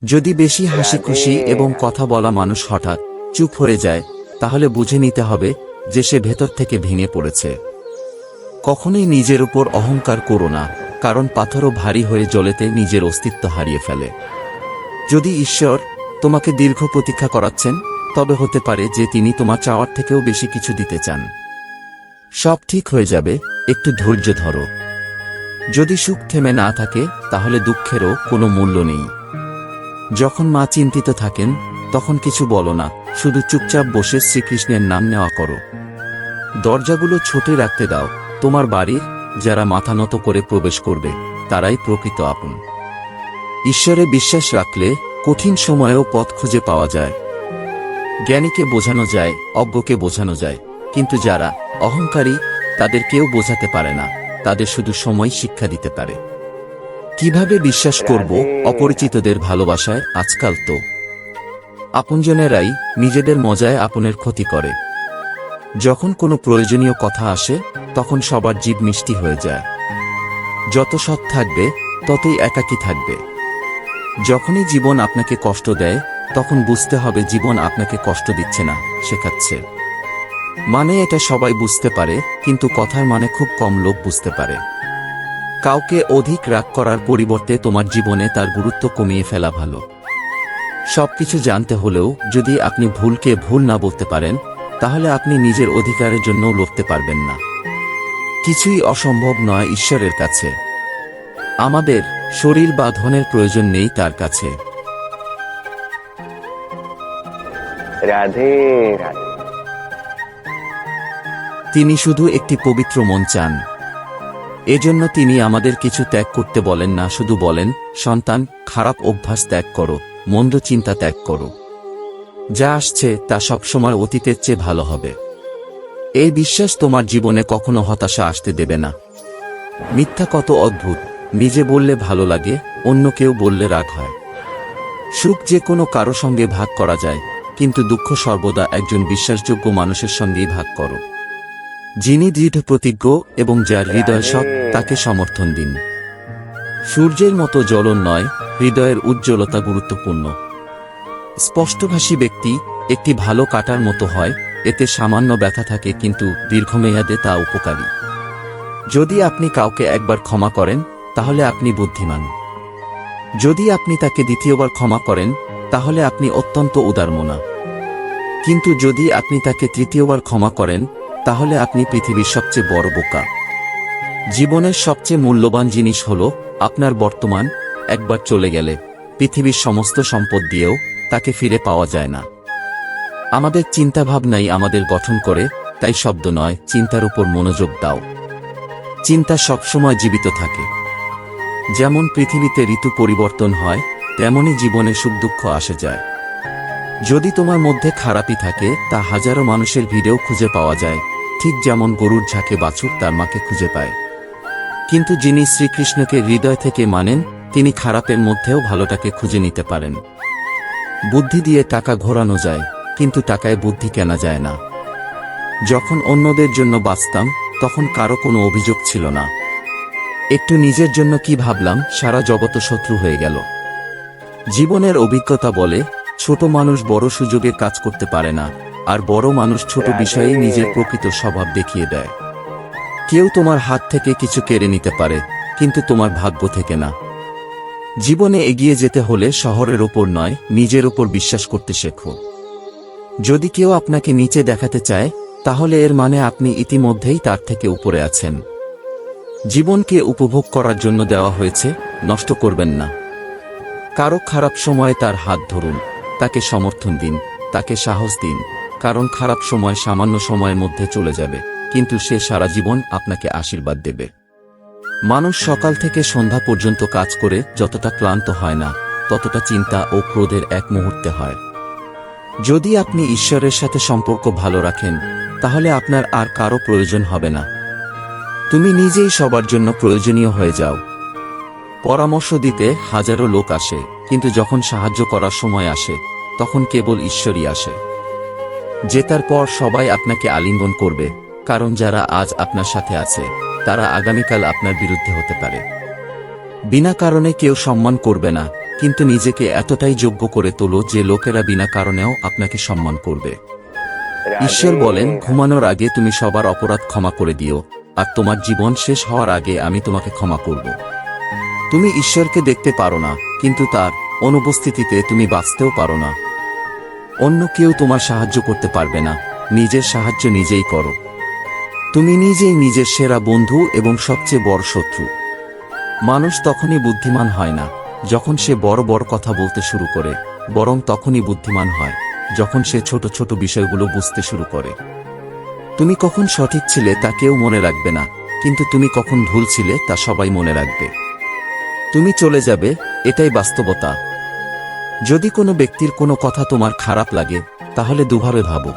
যদি বেশি হাসি খুশি এবং কথা বলা মানুষ হঠাৎ চুপ হয়ে যায়, তাহলে বুঝে নিতে হবে যে সে ভেতর থেকে ভেঙে পড়েছে। কখনোই নিজের উপর অহংকার করো না, কারণ পাথরও ভারী হয়ে জ্বলেতে নিজের অস্তিত্ব হারিয়ে ফেলে। যদি ঈশ্বর তোমাকে দীর্ঘ প্রতীক্ষা করাচ্ছেন, তবে হতে পারে যে তিনি তোমার চাওয়ার থেকেও বেশি কিছু দিতে চান। সব ঠিক হয়ে যাবে, একটু ধৈর্য ধরো। যদি সুখ থেমে না থাকে, তাহলে দুঃখেরও কোনো মূল্য নেই। যখন মা চিন্তিত থাকেন, তখন কিছু বলো না, শুধু চুপচাপ বসে শ্রীকৃষ্ণের নাম নেওয়া করো। দরজাগুলো ছোট রাখতে দাও। তোমার বাড়ির যারা মাথা নত করে প্রবেশ করবে, তারাই প্রকৃত আপন। ঈশ্বরে বিশ্বাস রাখলে কঠিন সময়েও পথ খুঁজে পাওয়া যায়। জ্ঞানীকে বোঝানো যায়, অজ্ঞকে বোঝানো যায়, কিন্তু যারা অহংকারী তাদের কেউ বোঝাতে পারে না, তাদের শুধু সময় শিক্ষা দিতে পারে। কিভাবে বিশ্বাস করব অপরিচিতদের ভালোবাসায়? আজকাল তো আপনজনেরাই নিজেদের মজায় আপনের ক্ষতি করে। যখন কোনো প্রয়োজনীয় কথা আসে, তখন সবার জিভ মিষ্টি হয়ে যায়। যত সৎ থাকবে, ততই একাকী থাকবে। যখনই জীবন আপনাকে কষ্ট দেয়, তখন বুঝতে হবে জীবন আপনাকে কষ্ট দিচ্ছে না, শেখাচ্ছে। মানে এটা সবাই বুঝতে পারে, কিন্তু কথার মানে খুব কম লোক বুঝতে পারে। কাউকে অধিক রাগ করার পরিবর্তে তোমার জীবনে তার গুরুত্ব কমিয়ে ফেলা ভালো। সবকিছু জানতে হলেও যদি আপনি ভুলকে ভুল না বলতে পারেন, তাহলে আপনি নিজের অধিকারের জন্য লড়তে পারবেন না। কিছুই অসম্ভব নয় ঈশ্বরের কাছে। আমাদের শরীর বা ধনের প্রয়োজন নেই তার কাছে। রাধে রাধে। তিনি শুধু একটি পবিত্র মন চান। এজন্য তিনি আমাদের কিছু ত্যাগ করতে বলেন না, শুধু বলেন, সন্তান, খারাপ অভ্যাস ত্যাগ করো, মন্দ চিন্তা ত্যাগ করো। যা আসছে তা সবসময় অতীতের চেয়ে ভালো হবে। এই বিশ্বাস তোমার জীবনে কখনো হতাশা আসতে দেবে না। মিথ্যা কত অদ্ভুত, নিজে বললে ভালো লাগে, অন্য কেউ বললে রাগ হয়। সুখ যে কোনো কারো সঙ্গে ভাগ করা যায়, কিন্তু দুঃখ সর্বদা একজন বিশ্বাসযোগ্য মানুষের সঙ্গেই ভাগ করো। যিনি দৃঢ় প্রতিজ্ঞ এবং যার হৃদয় সৎ, তাকে সমর্থন দিন। সূর্যের মতো জ্বলন নয়, হৃদয়ের উজ্জ্বলতা গুরুত্বপূর্ণ। স্পষ্টভাষী ব্যক্তি একটি ভালো কাঁটার মতো হয়, এতে সামান্য ব্যথা থাকে, কিন্তু দীর্ঘমেয়াদে তা উপকারী। যদি আপনি কাউকে একবার ক্ষমা করেন, তাহলে আপনি বুদ্ধিমান। যদি আপনি তাকে দ্বিতীয়বার ক্ষমা করেন, তাহলে আপনি অত্যন্ত উদারমনা। কিন্তু যদি আপনি তাকে তৃতীয়বার ক্ষমা করেন, তাহলে আপনি পৃথিবীর সবচেয়ে বড় বোকা। জীবনের সবচেয়ে মূল্যবান জিনিস হল আপনার বর্তমান। একবার চলে গেলে পৃথিবীর সমস্ত সম্পদ দিয়েও তাকে ফিরে পাওয়া যায় না। আমাদের চিন্তাভাবনাই আমাদের গঠন করে, তাই শব্দ নয়, চিন্তার উপর মনোযোগ দাও। চিন্তা সবসময় জীবিত থাকে। যেমন পৃথিবীতে ঋতু পরিবর্তন হয়, তেমনি জীবনে সুখ দুঃখ আসে যায়। যদি তোমার মধ্যে খারাপই থাকে, তা হাজারো মানুষের ভিড়েও খুঁজে পাওয়া যায়, ঠিক যেমন গরুর ঝাঁকে বাছুর তার মাকে খুঁজে পায়। কিন্তু যিনি শ্রীকৃষ্ণকে হৃদয় থেকে মানেন, তিনি খারাপের মধ্যেও ভালোটাকে খুঁজে নিতে পারেন। বুদ্ধি দিয়ে টাকা ঘোরানো যায়, কিন্তু টাকায় বুদ্ধি কেনা যায় না। যখন অন্যদের জন্য বাঁচতাম, তখন কারো কোনো অভিযোগ ছিল না। একটু নিজের জন্য কি ভাবলাম, সারা জগৎ শত্রু হয়ে গেল। জীবনের অভিজ্ঞতা বলে, ছোট মানুষ বড় সুযোগে কাজ করতে পারে না, আর বড় মানুষ ছোট বিষয়েই নিজের প্রকৃত স্বভাব দেখিয়ে দেয়। কেউ তোমার হাত থেকে কিছু কেড়ে নিতে পারে, কিন্তু তোমার ভাগ্য থেকে না। জীবনে এগিয়ে যেতে হলে শহরের ওপর নয়, নিজের ওপর বিশ্বাস করতে শেখো। যদি কেউ আপনাকে নিচে দেখাতে চায়, তাহলে এর মানে আপনি ইতিমধ্যেই তার থেকে উপরে আছেন। জীবনকে উপভোগ করার জন্য দেওয়া হয়েছে, নষ্ট করবেন না। কারো খারাপ সময়ে তার হাত ধরুন, তাকে সমর্থন দিন, তাকে সাহস দিন, কারণ খারাপ সময় সামান্য সময়ের মধ্যে চলে যাবে, কিন্তু সে সারা জীবন আপনাকে আশীর্বাদ দেবে। মানুষ সকাল থেকে সন্ধ্যা পর্যন্ত কাজ করে যতটা ক্লান্ত হয় না, ততটা চিন্তা ও ক্রোধের এক মুহূর্তে হয়। যদি আপনি ঈশ্বরের সাথে সম্পর্ক ভালো রাখেন, তাহলে আপনার আর কারো প্রয়োজন হবে না। তুমি নিজেই সবার জন্য প্রয়োজনীয় হয়ে যাও। পরামর্শ দিতে হাজারো লোক আসে, কিন্তু যখন সাহায্য করার সময় আসে, তখন কেবল ঈশ্বরই আসে। জেতার পর সবাই আপনাকে আলিঙ্গন করবে, কারণ যারা আজ আপনার সাথে আছে, তারা আগামীকাল আপনার বিরুদ্ধে হতে পারে। বিনা কারণে কেউ সম্মান করবে না, কিন্তু নিজেকে এতটাই যোগ্য করে তোলো যে লোকেরা বিনা কারণেও আপনাকে সম্মান করবে। ঈশ্বর বলেন, ঘুমানোর আগে তুমি সবার অপরাধ ক্ষমা করে দিও, আর তোমার জীবন শেষ হওয়ার আগে আমি তোমাকে ক্ষমা করব। তুমি ঈশ্বরকে দেখতে পারো না, কিন্তু তার অনুপস্থিতিতে তুমি বাঁচতেও পারো না। অন্য কেউ তোমার সাহায্য করতে পারবে না, নিজের সাহায্য নিজেই করো। তুমি নিজেই নিজের সেরা বন্ধু এবং সবচেয়ে বড় শত্রু। মানুষ তখনই বুদ্ধিমান হয় না যখন সে বড় বড় কথা বলতে শুরু করে, বরং তখনই বুদ্ধিমান হয় যখন সে ছোট ছোট বিষয়গুলো বুঝতে শুরু করে। তুমি কখন সঠিক ছিলে তা কেউ মনে রাখবে না, কিন্তু তুমি কখন ভুল ছিলে তা সবাই মনে রাখবে। তুমি চলে যাবে, এটাই বাস্তবতা। যদি কোনো ব্যক্তির কোনো কথা তোমার খারাপ লাগে, তাহলে দুভাবে ভাবো।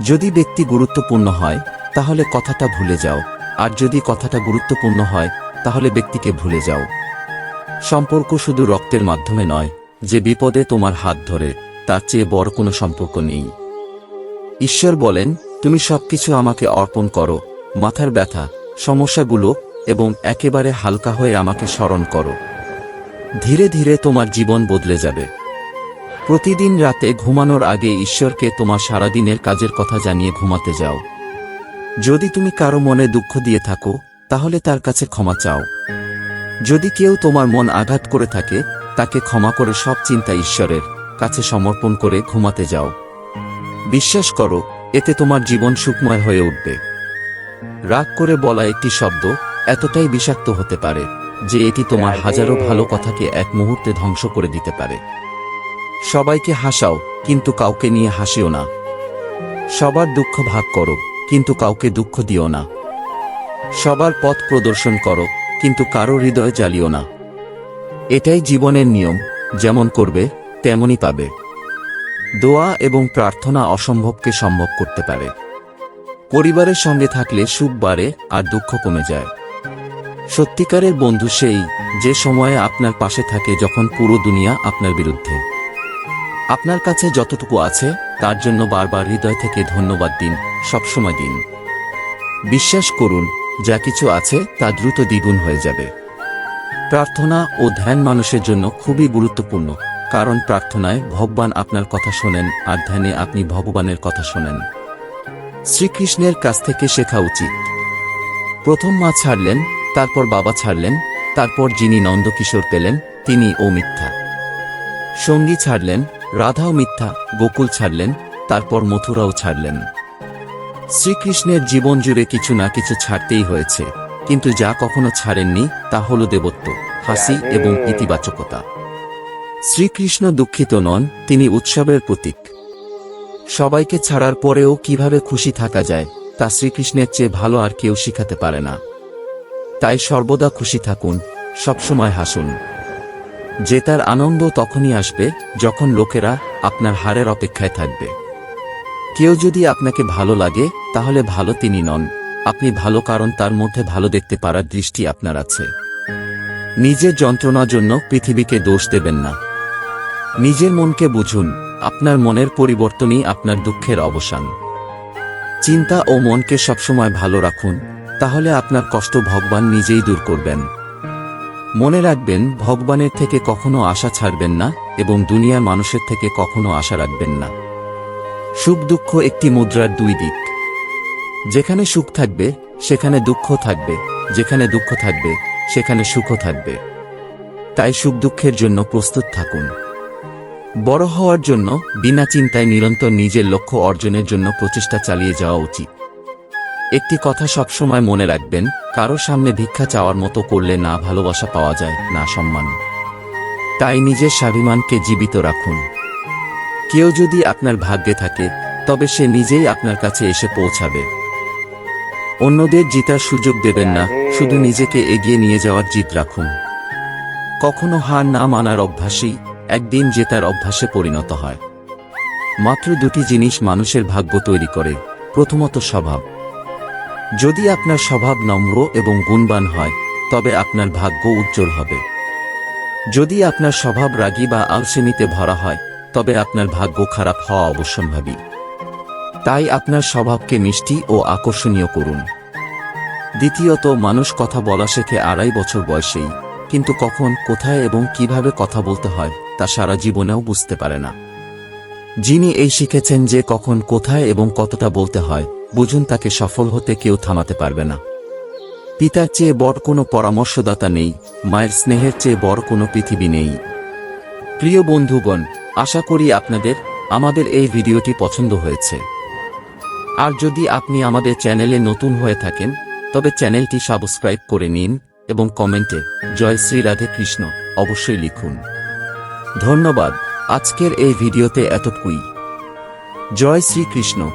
যদি ব্যক্তি গুরুত্বপূর্ণ হয়, তাহলে কথাটা ভুলে যাও, আর যদি কথাটা গুরুত্বপূর্ণ হয়, তাহলে ব্যক্তিকে ভুলে যাও। সম্পর্ক শুধু রক্তের মাধ্যমে নয়, যে বিপদে তোমার হাত ধরে, তার চেয়ে বড় কোনো সম্পর্ক নেই। ঈশ্বর বলেন, তুমি সবকিছু আমাকে অর্পণ করো, মাথার ব্যথা, সমস্যাগুলো, এবং একেবারে হালকা হয়ে আমাকে স্মরণ করো। ধীরে ধীরে তোমার জীবন বদলে যাবে। প্রতিদিন রাতে ঘুমানোর আগে ঈশ্বরকে তোমার সারাদিনের কাজের কথা জানিয়ে ঘুমাতে যাও। যদি তুমি কারো মনে দুঃখ দিয়ে থাকো, তাহলে তার কাছে ক্ষমা চাও। যদি কেউ তোমার মন আঘাত করে থাকে, তাকে ক্ষমা করে সব চিন্তা ঈশ্বরের কাছে সমর্পণ করে ঘুমাতে যাও। বিশ্বাস করো, এতে তোমার জীবন সুখময় হয়ে উঠবে। রাগ করে বলা একটি শব্দ এতটাই বিষাক্ত হতে পারে যে এটি তোমার হাজারো ভালো কথাকে এক মুহূর্তে ধ্বংস করে দিতে পারে। সবাইকে হাসাও, কিন্তু কাউকে নিয়ে হাসিও না। সবার দুঃখ ভাগ করো, কিন্তু কাউকে দুঃখ দিও না। সবার পথ প্রদর্শন করো, কিন্তু কারো হৃদয় জ্বালিও না। এটাই জীবনের নিয়ম, যেমন করবে তেমনই পাবে। দোয়া এবং প্রার্থনা অসম্ভবকে সম্ভব করতে পারে। পরিবারের সঙ্গে থাকলে সুখ বাড়ে আর দুঃখ কমে যায়। সত্যিকারের বন্ধু সেই, যে সময়ে আপনার পাশে থাকে যখন পুরো দুনিয়া আপনার বিরুদ্ধে। আপনার কাছে যতটুকু আছে তার জন্য বারবার হৃদয় থেকে ধন্যবাদ দিন, সবসময় দিন। বিশ্বাস করুন, যা কিছু আছে তা দ্রুত দ্বিগুণ হয়ে যাবে। প্রার্থনা ও ধ্যান মানুষের জন্য খুবই গুরুত্বপূর্ণ, কারণ প্রার্থনায় ভগবান আপনার কথা শোনেন আর ধ্যানে আপনি ভগবানের কথা শোনেন। শ্রীকৃষ্ণের কাছ থেকে শেখা উচিত। প্রথম মা ছাড়লেন, তারপর বাবা ছাড়লেন, তারপর যিনি নন্দকিশোর পেলেন তিনিও মিথ্যা। সঙ্গী ছাড়লেন, রাধাও মিথ্যা। গোকুল ছাড়লেন, তারপর মথুরাও ছাড়লেন। শ্রীকৃষ্ণের জীবন জুড়ে কিছু না কিছু ছাড়তেই হয়েছে, কিন্তু যা কখনো ছাড়েননি তা হল দেবত্ব, হাসি এবং ইতিবাচকতা। শ্রীকৃষ্ণ দুঃখিত নন, তিনি উৎসবের প্রতীক। সবাইকে ছাড়ার পরেও কিভাবে খুশি থাকা যায় তা শ্রীকৃষ্ণের চেয়ে ভালো আর কেউ শিখাতে পারে না। তাই সর্বদা খুশি থাকুন, সবসময় হাসুন। জেতার আনন্দ তখনই আসবে যখন লোকেরা আপনার হারের অপেক্ষায় থাকবে। কেউ যদি আপনাকে ভালো লাগে, তাহলে ভালো তিনি নন, আপনি ভালো, কারণ তার মধ্যে ভালো দেখতে পারার দৃষ্টি আপনার আছে। নিজের যন্ত্রণার জন্য পৃথিবীকে দোষ দেবেন না। নিজের মনকে বুঝুন, আপনার মনের পরিবর্তনই আপনার দুঃখের অবসান। চিন্তা ও মনকে সবসময় ভালো রাখুন, তাহলে আপনার কষ্ট ভগবান নিজেই দূর করবেন। মনে রাখবেন, ভগবানের থেকে কখনো আশা ছাড়বেন না এবং দুনিয়ার মানুষের থেকে কখনো আশা রাখবেন না। সুখ দুঃখ একটি মুদ্রার দুই দিক। যেখানে সুখ থাকবে সেখানে দুঃখ থাকবে, যেখানে দুঃখ থাকবে সেখানে সুখও থাকবে। তাই সুখ দুঃখের জন্য প্রস্তুত থাকুন। বড় হওয়ার জন্য বিনা চিন্তায় নিরন্তর নিজের লক্ষ্য অর্জনের জন্য প্রচেষ্টা চালিয়ে যাওয়া উচিত। একটি কথা সবসময় মনে রাখবেন, কারো সামনে ভিক্ষা চাওয়ার মতো করলে না ভালোবাসা পাওয়া যায়, না সম্মান। তাই নিজের স্বাভিমানকে জীবিত রাখুন। কেউ যদি আপনার ভাগ্যে থাকে, তবে সে নিজেই আপনার কাছে এসে পৌঁছাবে। অন্যদের জিতার সুযোগ দেবেন না, শুধু নিজেকে এগিয়ে নিয়ে যাওয়ার জিদ রাখুন। কখনো হার না মানার অভ্যাসই একদিন জেতার অভ্যাসে পরিণত হয়। মাত্র দুটি জিনিস মানুষের ভাগ্য তৈরি করে। প্রথমত স্বভাব। যদি আপনার স্বভাব নম্র এবং গুণবান হয়, তবে আপনার ভাগ্য উজ্জ্বল হবে। যদি আপনার স্বভাব রাগী বা আলসেমিতে ভরা হয়, তবে আপনার ভাগ্য খারাপ হওয়া অবশ্যম্ভাবী। তাই আপনার স্বভাবকে মিষ্টি ও আকর্ষণীয় করুন। দ্বিতীয়ত, মানুষ কথা বলা শেখে 2.5 বছর বয়সেই, কিন্তু কখন, কোথায় এবং কিভাবে কথা বলতে হয় তা সারা জীবনেও বুঝতে পারে না। যিনি এই শিখেছেন যে কখন, কোথায় এবং কতটা বলতে হয়, বুঝুন তাকে সফল হতে কেউ থামাতে পারবে না। পিতার চেয়ে বড় কোনো পরামর্শদাতা নেই, মায়ের স্নেহের চেয়ে বড় কোনো পৃথিবী নেই। প্রিয় বন্ধুগণ, আশা করি আপনাদের আমাদের এই ভিডিওটি পছন্দ হয়েছে। আর যদি আপনি আমাদের চ্যানেলে নতুন হয়ে থাকেন তবে চ্যানেলটি সাবস্ক্রাইব করে নিন এবং কমেন্টে জয় শ্রী রাধে কৃষ্ণ অবশ্যই লিখুন। ধন্যবাদ। আজকের এই ভিডিওতে এতটুকুই। জয় শ্রী কৃষ্ণ।